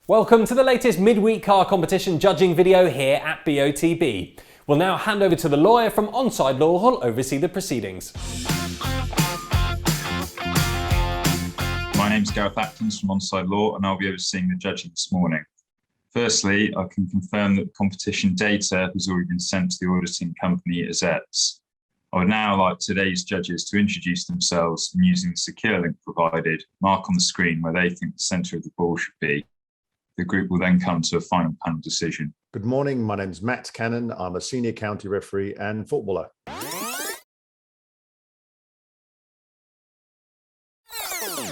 Welcome to the latest midweek car competition judging video here at BOTB. We'll now hand over to the lawyer from Onside Law who'll oversee the proceedings. My name's Gareth Atkins from Onside Law and I'll be overseeing the judging this morning. Firstly, I can confirm that the competition data has already been sent to the auditing company Azets. I would now like today's judges to introduce themselves and using the secure link provided, mark on the screen where they think the centre of the ball should be. The group will then come to a final panel decision. Good morning, my name's Matt Cannon. I'm a senior county referee and footballer.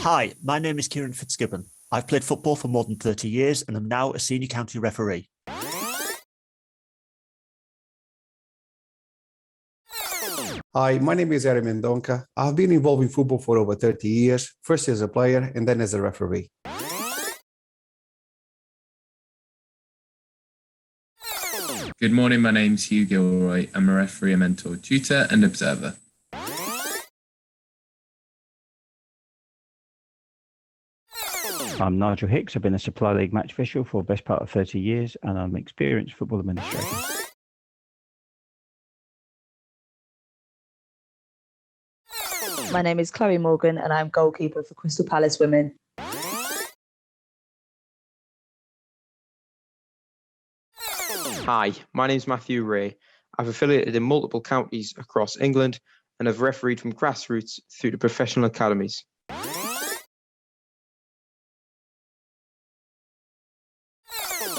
Hi, my name is Kieran Fitzgibbon. I've played football for more than 30 years and am now a senior county referee. Hi, my name is Eric Mendonca. I've been involved in football for over 30 years, first as a player and then as a referee. Good morning, my name's Hugh Gilroy. I'm a referee, a mentor, tutor and observer. I'm Nigel Hicks. I've been a Supply League match official for the best part of 30 years and I'm an experienced football administrator. My name is Chloe Morgan and I'm goalkeeper for Crystal Palace Women. Hi, my name is Matthew Ray. I've affiliated in multiple counties across England and have refereed from grassroots through to professional academies.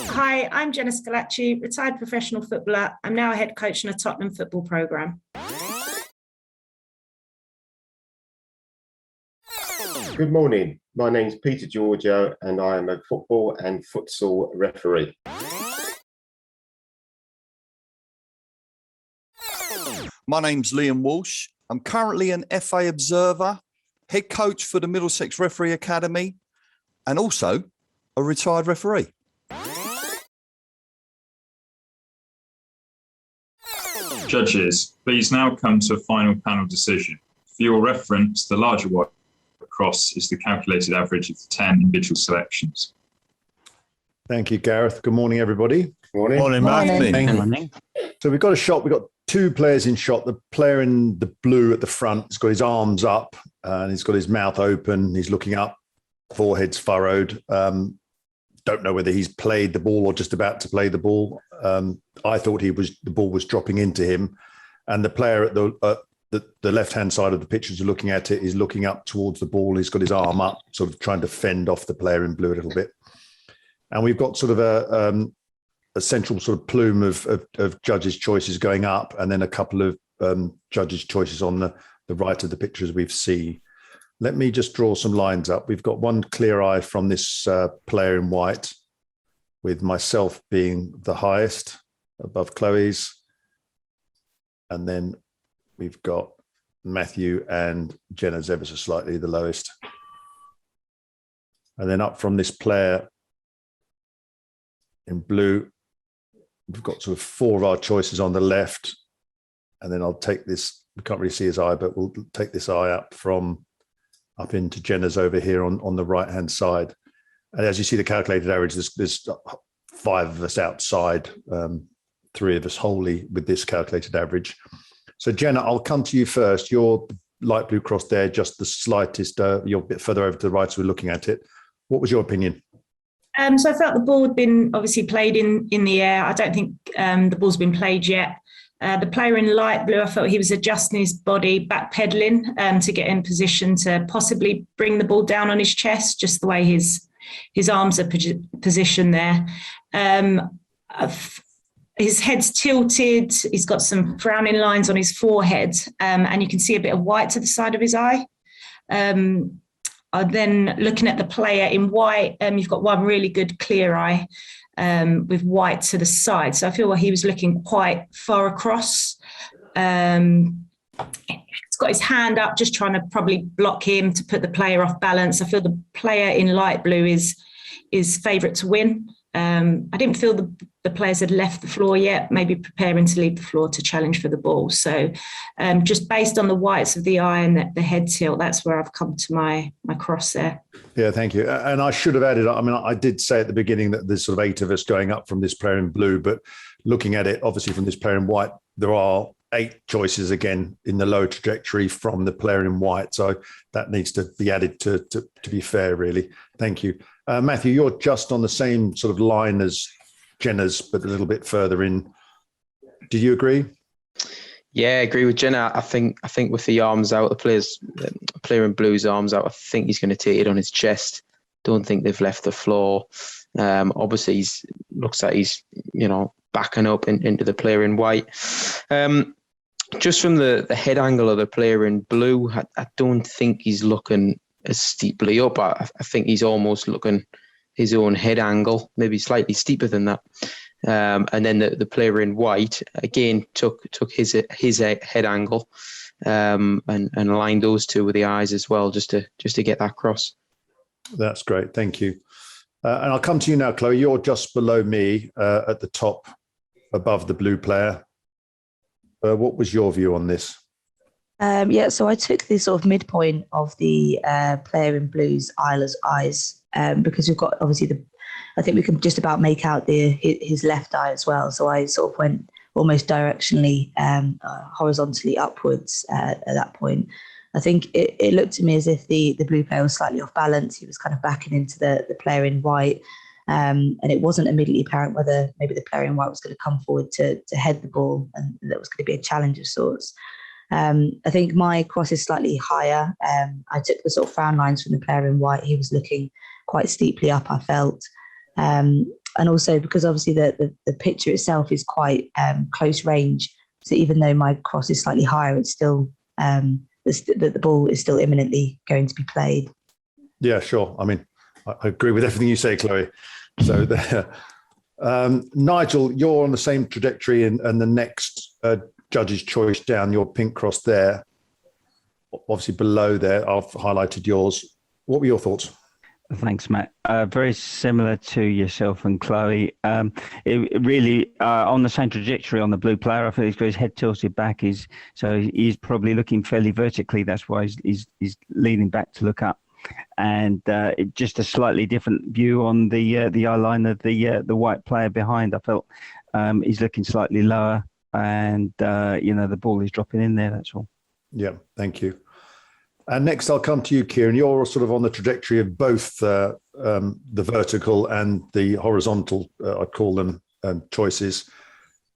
Hi, I'm Jenna Scalacci, retired professional footballer. I'm now a head coach in a Tottenham football programme. Good morning, my name's Peter Giorgio and I am a football and futsal referee. My name's Liam Walsh. I'm currently an FA observer, head coach for the Middlesex Referee Academy, and also a retired referee. Judges, please now come to a final panel decision. For your reference, the larger white cross is the calculated average of the 10 individual selections. Thank you, Gareth. Good morning, everybody. Morning. Morning, Matt. Morning. So we've got a shot. We've got two players in shot. The player in the blue at the front has got his arms up and he's got his mouth open. He's looking up, forehead's furrowed. Don't know whether he's played the ball or just about to play the ball. I thought the ball was dropping into him. And the player at the left-hand side of the pitch, as you're looking at it, is looking up towards the ball. He's got his arm up, sort of trying to fend off the player in blue a little bit. And we've got sort of a central sort of plume of judges' choices going up, and then a couple of judges' choices on the right of the picture as we've seen. Let me just draw some lines up. We've got one clear eye from this player in white, with myself being the highest above Chloe's. And then we've got Matthew and Jenna's ever so slightly the lowest. And then up from this player in blue, we've got sort of four of our choices on the left. And then I'll take this, we can't really see his eye, but we'll take this eye up into Jenna's over here on the right-hand side. And as you see the calculated average, there's five of us outside, three of us wholly with this calculated average. So Jenna, I'll come to you first. You're light blue cross there, just the slightest, you're a bit further over to the right as we're looking at it. What was your opinion? So I felt the ball had been obviously played in the air. I don't think the ball's been played yet. The player in light blue, I felt he was adjusting his body, backpedaling to get in position to possibly bring the ball down on his chest, just the way his arms are positioned there. His head's tilted. He's got some frowning lines on his forehead, and you can see a bit of white to the side of his eye. Then looking at the player in white, you've got one really good clear eye with white to the side. So I feel like he was looking quite far across. He's got his hand up, just trying to probably block him to put the player off balance. I feel the player in light blue is favourite to win. I didn't feel the the players had left the floor yet, maybe preparing to leave the floor to challenge for the ball. So just based on the whites of the eye and the head tilt, that's where I've come to my cross there. Yeah, thank you. And I should have added, I mean, I did say at the beginning that there's sort of 8 of us going up from this player in blue, but looking at it, obviously from this player in white, there are 8 choices again in the low trajectory from the player in white. So that needs to be added to be fair, really. Thank you. Matthew, you're just on the same sort of line as Jenna's, but a little bit further in. Do you agree? Yeah, I agree with Jenna. I think with the arms out, the player in blue's arms out, I think he's going to take it on his chest. Don't think they've left the floor. Obviously, looks like he's backing up into the player in white. Just from the head angle of the player in blue, I don't think he's looking as steeply up. I think he's almost looking his own head angle, maybe slightly steeper than that. And then the player in white again took his head angle and aligned those two with the eyes as well, just to get that cross. That's great, thank you. And I'll come to you now, Chloe. You're just below me at the top, above the blue player. What was your view on this? So I took the sort of midpoint of the player in blue's eyes because we've got obviously I think we can just about make out his left eye as well. So I sort of went almost directionally, horizontally upwards at that point. I think it looked to me as if the blue player was slightly off balance. He was kind of backing into the player in white. And it wasn't immediately apparent whether maybe the player in white was going to come forward to head the ball and that was going to be a challenge of sorts. I think my cross is slightly higher. I took the sort of frown lines from the player in white. He was looking quite steeply up, I felt. And also because obviously the picture itself is quite close range. So even though my cross is slightly higher, it's still the ball is still imminently going to be played. Yeah, sure. I mean, I agree with everything you say, Chloe. So, Nigel, you're on the same trajectory, and the next judge's choice down, your pink cross there, obviously below there, I've highlighted yours. What were your thoughts? Thanks, Matt. Very similar to yourself and Chloe. It really on the same trajectory on the blue player. I feel he's got his head tilted back. He's probably looking fairly vertically. That's why he's leaning back to look up. And just a slightly different view on the eye line of the white player behind. I felt he's looking slightly lower, and the ball is dropping in there. That's all. Yeah, thank you. And next, I'll come to you, Kieran. You're sort of on the trajectory of both the vertical and the horizontal, I'd call them, choices.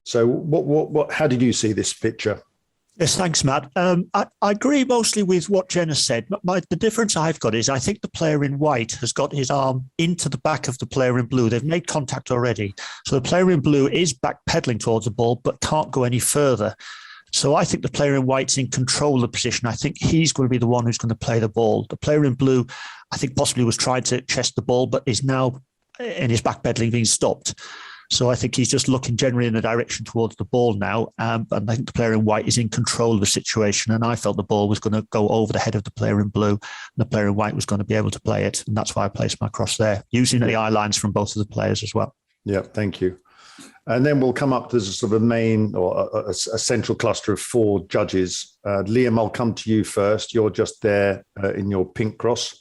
So, what? How did you see this picture? Yes, thanks, Matt. I agree mostly with what Jenna said. The difference I've got is I think the player in white has got his arm into the back of the player in blue. They've made contact already. So the player in blue is backpedaling towards the ball, but can't go any further. So I think the player in white's in control of the position. I think he's going to be the one who's going to play the ball. The player in blue, I think possibly was trying to chest the ball, but is now in his backpedaling being stopped. So I think he's just looking generally in a direction towards the ball now. And I think the player in white is in control of the situation. And I felt the ball was going to go over the head of the player in blue. And the player in white was going to be able to play it. And that's why I placed my cross there, using the eye lines from both of the players as well. Yeah, thank you. And then we'll come up to sort of a main or a central cluster of 4 judges. Liam, I'll come to you first. You're just there in your pink cross.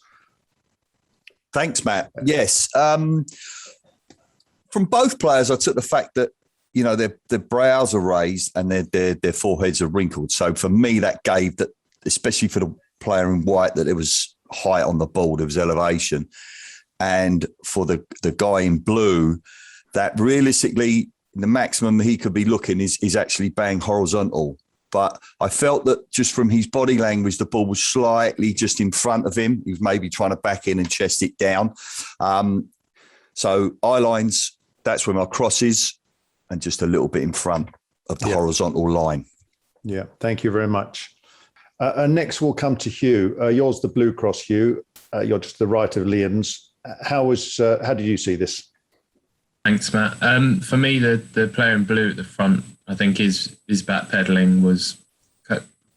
Thanks, Matt. Yes. From both players, I took the fact that, their brows are raised and their foreheads are wrinkled. So for me, that gave that, especially for the player in white, that it was height on the ball, there was elevation. And for the guy in blue, that realistically, the maximum he could be looking is actually bang horizontal. But I felt that just from his body language, the ball was slightly just in front of him. He was maybe trying to back in and chest it down. So eye lines, that's where my cross is, and just a little bit in front of the horizontal line. Yeah, thank you very much. And next we'll come to Hugh. Yours the blue cross, Hugh. You're just to the right of Liam's. How did you see this? Thanks, Matt. For me, the player in blue at the front, I think his backpedaling was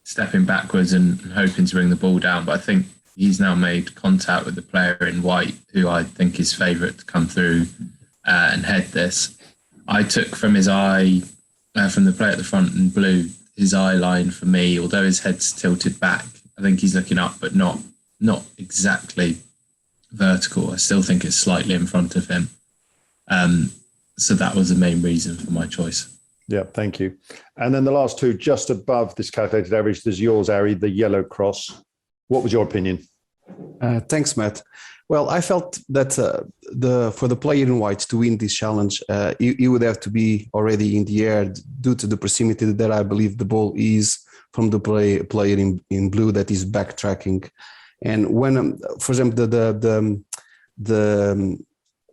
stepping backwards and hoping to bring the ball down. But I think he's now made contact with the player in white, who I think is favourite to come through and head this. I took from his eye, from the player at the front in blue, his eye line for me, although his head's tilted back, I think he's looking up, but not exactly vertical. I still think it's slightly in front of him. So that was the main reason for my choice. Yeah, thank you. And then the last two, just above this calculated average, there's yours, Ari, the yellow cross. What was your opinion? Thanks, Matt. Well, I felt that for the player in white to win this challenge, you would have to be already in the air due to the proximity that I believe the ball is from the player in blue that is backtracking. And when, for example, the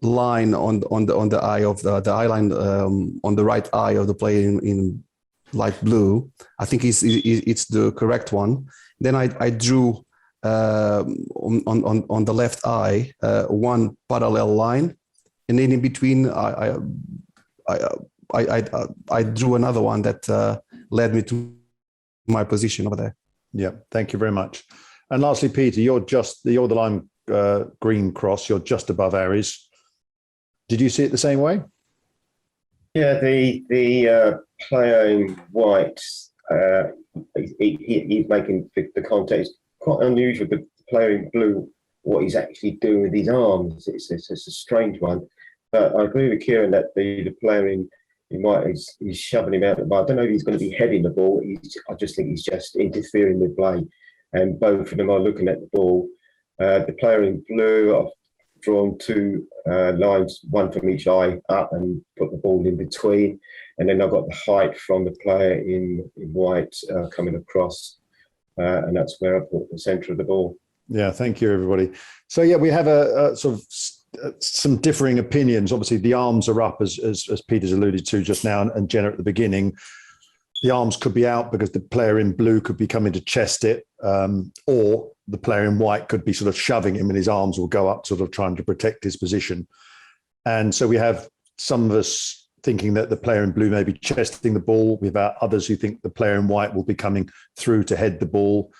line on the eye of the eye line on the right eye of the player in light blue, I think it's the correct one. Then I drew on the left eye one parallel line, and then in between I drew another one that led me to my position over there. Yeah, thank you very much. And lastly, Peter, you're the lime green cross. You're just above Ari's. Did you see it the same way? Yeah, the player in white, he's making the contact. It's quite unusual. The player in blue, what he's actually doing with his arms, it's a strange one. But I agree with Kieran that the player in white is shoving him out the ball. I don't know if he's going to be heading the ball. I just think he's just interfering with play. And both of them are looking at the ball. The player in blue, I've drawn two lines, one from each eye up and put the ball in between. And then I've got the height from the player in white coming across. And that's where I put the centre of the ball. Yeah, thank you, everybody. So, yeah, we have a sort of some differing opinions. Obviously, the arms are up, as Peter's alluded to just now, and Jenna at the beginning. The arms could be out because the player in blue could be coming to chest it, or the player in white could be sort of shoving him and his arms will go up, sort of trying to protect his position. And so we have some of us thinking that the player in blue may be chesting the ball. We've got others who think the player in white will be coming through to head the ball.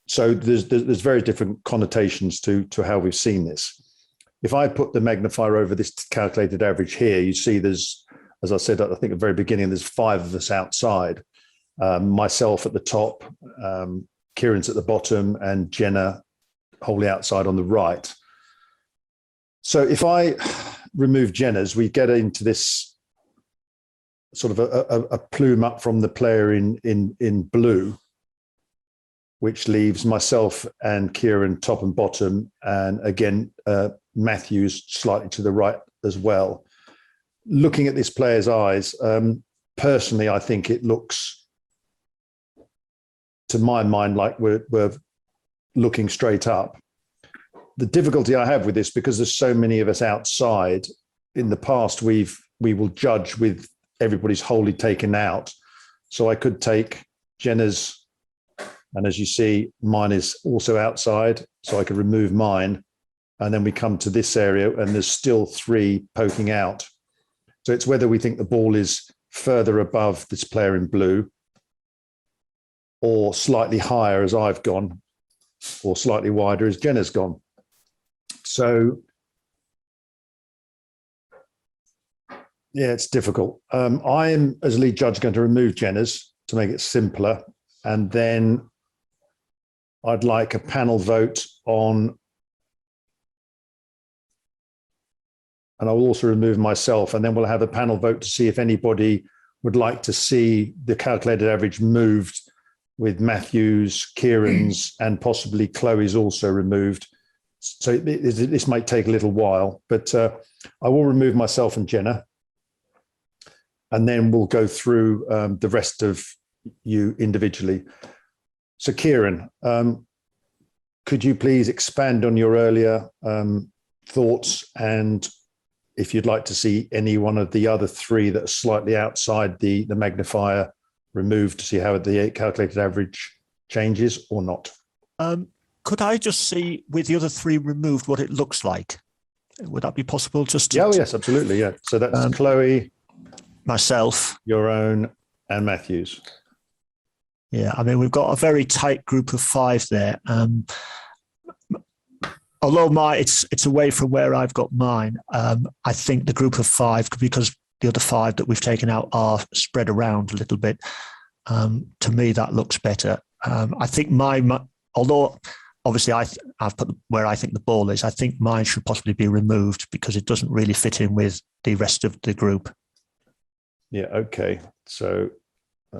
So there's very different connotations to how we've seen this. If I put the magnifier over this calculated average here, you see there's, as I said, I think at the very beginning, there's 5 of us outside. Myself at the top, Kieran's at the bottom, and Jenna wholly outside on the right. So if I remove Jenna's, we get into this sort of a plume up from the player in blue, which leaves myself and Kieran top and bottom, and again, Matthews slightly to the right as well. Looking at this player's eyes, personally, I think it looks, to my mind, like we're looking straight up. The difficulty I have with this, because there's so many of us outside, in the past we will judge with everybody's wholly taken out. So I could take Jenna's, and as you see, mine is also outside, so I could remove mine, and then we come to this area and there's still 3 poking out. So it's whether we think the ball is further above this player in blue, or slightly higher as I've gone, or slightly wider as Jenna's gone. So, yeah, it's difficult. I'm, as lead judge, going to remove Jenna's to make it simpler. And then I'd like a panel vote on, and I will also remove myself, and then we'll have a panel vote to see if anybody would like to see the calculated average moved with Matthews, Kieran's, and possibly Chloe's also removed. So this might take a little while, but I will remove myself and Jenna, and then we'll go through the rest of you individually. So Kieran, could you please expand on your earlier thoughts, and if you'd like to see any one of the other 3 that are slightly outside the magnifier removed to see how the calculated average changes or not? Could I just see with the other 3 removed what it looks like? Would that be possible? Just yeah, yes, absolutely. Yeah. So that's Chloe, myself, your own, and Matthews. Yeah, I mean, we've got a very tight group of 5 there. Although it's away from where I've got mine, I think the group of 5, because the other 5 that we've taken out are spread around a little bit. To me, that looks better. I think although obviously I've put where I think the ball is, I think mine should possibly be removed because it doesn't really fit in with the rest of the group. Yeah, okay. So...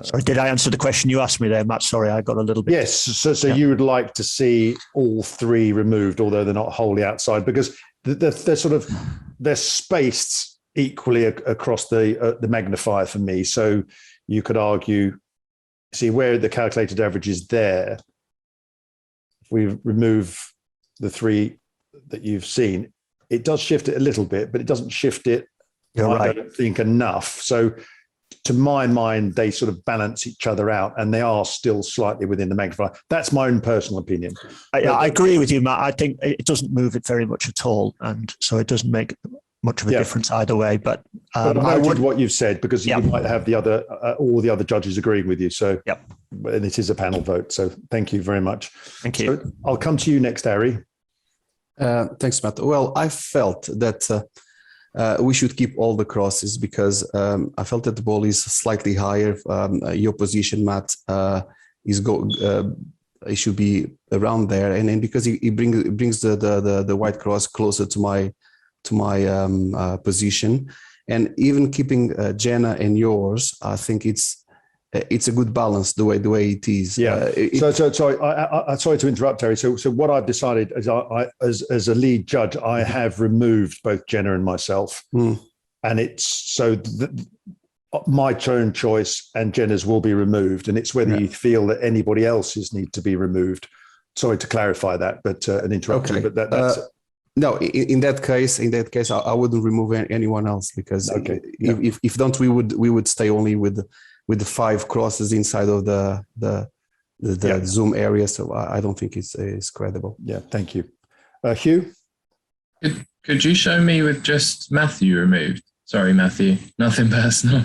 Sorry, did I answer the question you asked me there, Matt? Sorry, I got a little bit... Yes, so you would like to see all 3 removed, although they're not wholly outside, because they're spaced equally across the magnifier for me. So you could argue, see where the calculated average is there. If we remove the 3 that you've seen, it does shift it a little bit, but it doesn't shift it, I don't think, enough. So to my mind, they sort of balance each other out, and they are still slightly within the magnifier. That's my own personal opinion. I agree with you, Matt. I think it doesn't move it very much at all, and so it doesn't make much of a difference either way. But I noted what you've said, because you might have the other all the other judges agreeing with you. So, and it is a panel vote. So, thank you very much. Thank you. So I'll come to you next, Harry. Thanks, Matt. Well, I felt that we should keep all the crosses because I felt that the ball is slightly higher. Your position, Matt, it should be around there, and then because it brings the white cross closer to my position, and even keeping Jenna and yours, I think it's a good balance the way it is. Yeah. Sorry to interrupt, Terry. So what I've decided is, I as a lead judge, I have removed both Jenna and myself, and it's my own choice, and Jenna's will be removed, and it's whether you feel that anybody else's need to be removed. Sorry to clarify that, but an interruption. Okay. But that's. No, in that case, I wouldn't remove anyone else, because if don't, we would stay only with the 5 crosses inside of the Zoom area. So I don't think it's credible. Yeah, thank you. Hugh? Could you show me with just Matthew removed? Sorry, Matthew, nothing personal.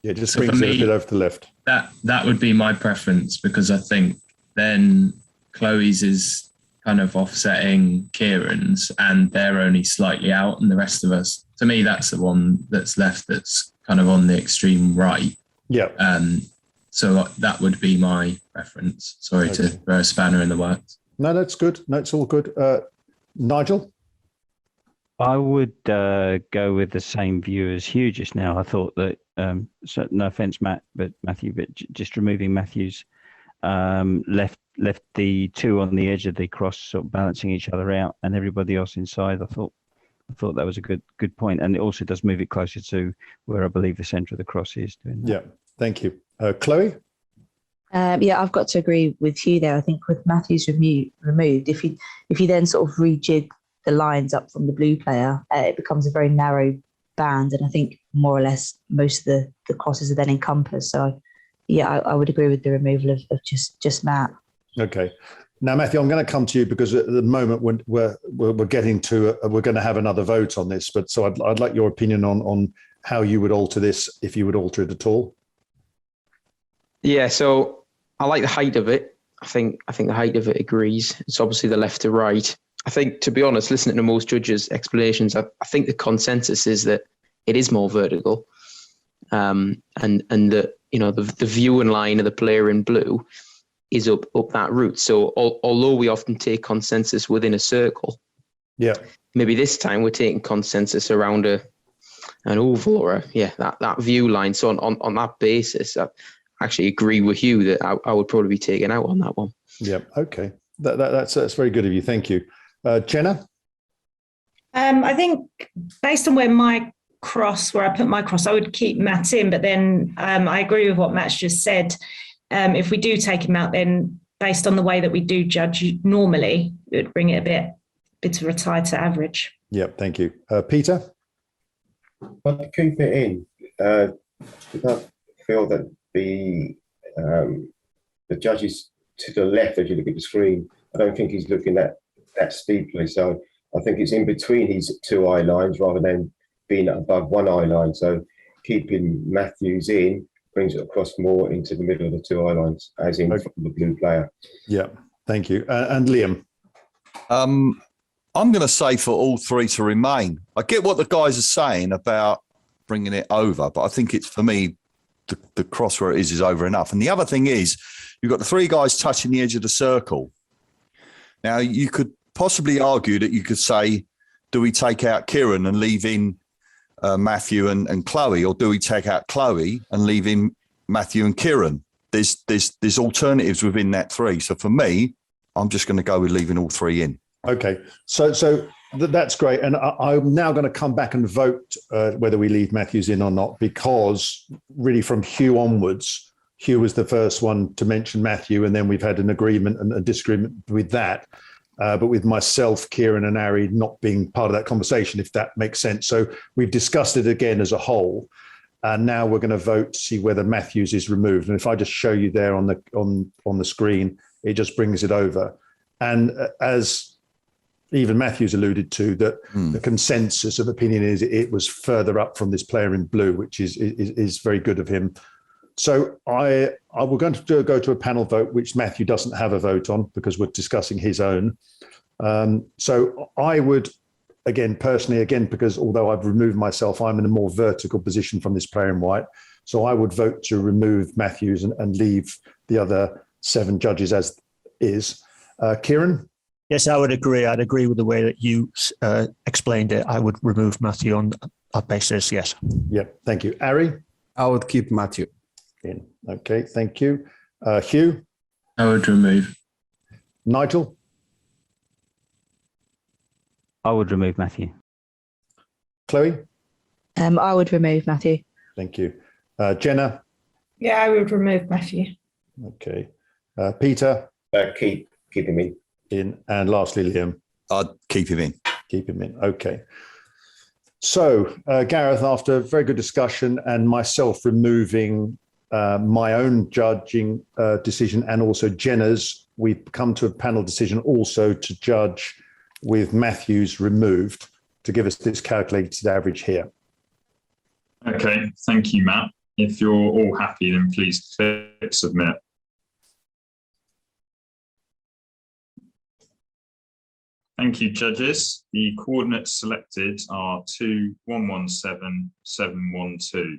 Yeah, just brings it a bit over to the left. That would be my preference, because I think then Chloe's is kind of offsetting Kieran's, and they're only slightly out, and the rest of us, to me, that's the one that's left that's kind of on the extreme right. Yeah. So that would be my preference. Sorry to throw a spanner in the works. No, that's good. No, it's all good. Nigel? I would go with the same view as Hugh just now. I thought that, so no offence, Matthew, but just removing Matthew's left the 2 on the edge of the cross, sort of balancing each other out, and everybody else inside. I thought that was a good point, and it also does move it closer to where I believe the centre of the cross is. Doing that. Yeah, thank you, Chloe. I've got to agree with Hugh there. I think with Matthews removed, if you then sort of rejig the lines up from the blue player, it becomes a very narrow band, and I think more or less most of the crosses are then encompassed. So, I would agree with the removal of just Matt. Okay. Now, Matthew, I'm going to come to you, because at the moment we're getting to we're going to have another vote on this, but so I'd like your opinion on how you would alter this, if you would alter it at all. Yeah, so I like the height of it. I think the height of it agrees. It's obviously the left to right. I think, to be honest, listening to most judges' explanations, I think the consensus is that it is more vertical, and that the viewing line of the player in blue is up that route. So although we often take consensus within a circle, maybe this time we're taking consensus around an oval or that view line. So on that basis, I actually agree with you that I would probably be taken out on that one. Yeah. Okay. That's very good of you. Thank you, Jenna. I think based on where I put my cross, I would keep Matt in, but then I agree with what Matt's just said. If we do take him out, then based on the way that we do judge normally, it would bring it a bit of a tighter average. Yeah, thank you. Peter? But to keep it in, because I feel that the judges to the left, as you look at the screen, I don't think he's looking at that steeply. So I think it's in between his 2 eye lines rather than being above 1 eye line. So keeping Matthews in brings it across more into the middle of the 2 eye lines, as in from the blue player. Yeah, thank you. And Liam? I'm going to say for all three to remain. I get what the guys are saying about bringing it over, but I think it's, for me, the cross where it is over enough. And the other thing is, you've got the three guys touching the edge of the circle. Now, you could possibly argue that you could say, do we take out Kieran and leave in Matthew and Chloe, or do we take out Chloe and leave in Matthew and Kieran? There's alternatives within that three. So for me, I'm just going to go with leaving all three in. Okay, so that's great. And I'm now going to come back and vote whether we leave Matthews in or not, because really from Hugh onwards, Hugh was the first one to mention Matthew, and then we've had an agreement and a disagreement with that. But with myself, Kieran and Ari not being part of that conversation, if that makes sense. So we've discussed it again as a whole. And now we're going to vote to see whether Matthews is removed. And if I just show you there on the screen, it just brings it over. And as even Matthews alluded to, that the consensus of opinion is it was further up from this player in blue, which is very good of him. So we're going to go to a panel vote, which Matthew doesn't have a vote on because we're discussing his own. So I would, personally, because although I've removed myself, I'm in a more vertical position from this player in white. So I would vote to remove Matthews and leave the other 7 judges as is. Kieran? Yes, I would agree. I'd agree with the way that you explained it. I would remove Matthew on that basis, yes. Yeah, thank you. Ari? I would keep Matthew in. Okay, thank you. Hugh? I would remove. Nigel? I would remove Matthew. Chloe? I would remove Matthew. Thank you. Jenna? Yeah, I would remove Matthew. Okay. Peter? Keep him in. And lastly, Liam? I'd keep him in. Keep him in. Okay. So, Gareth, after a very good discussion and myself removing my own judging decision and also Jenna's, we've come to a panel decision also to judge with Matthews removed to give us this calculated average here. Okay, thank you, Matt. If you're all happy, then please click submit. Thank you, judges. The coordinates selected are 2, 1, 1, 7, 7, 1, 2.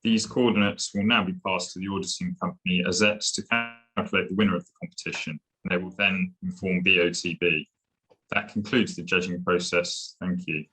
These coordinates will now be passed to the auditing company AZETS to calculate the winner of the competition. They will then inform BOTB. That concludes the judging process. Thank you.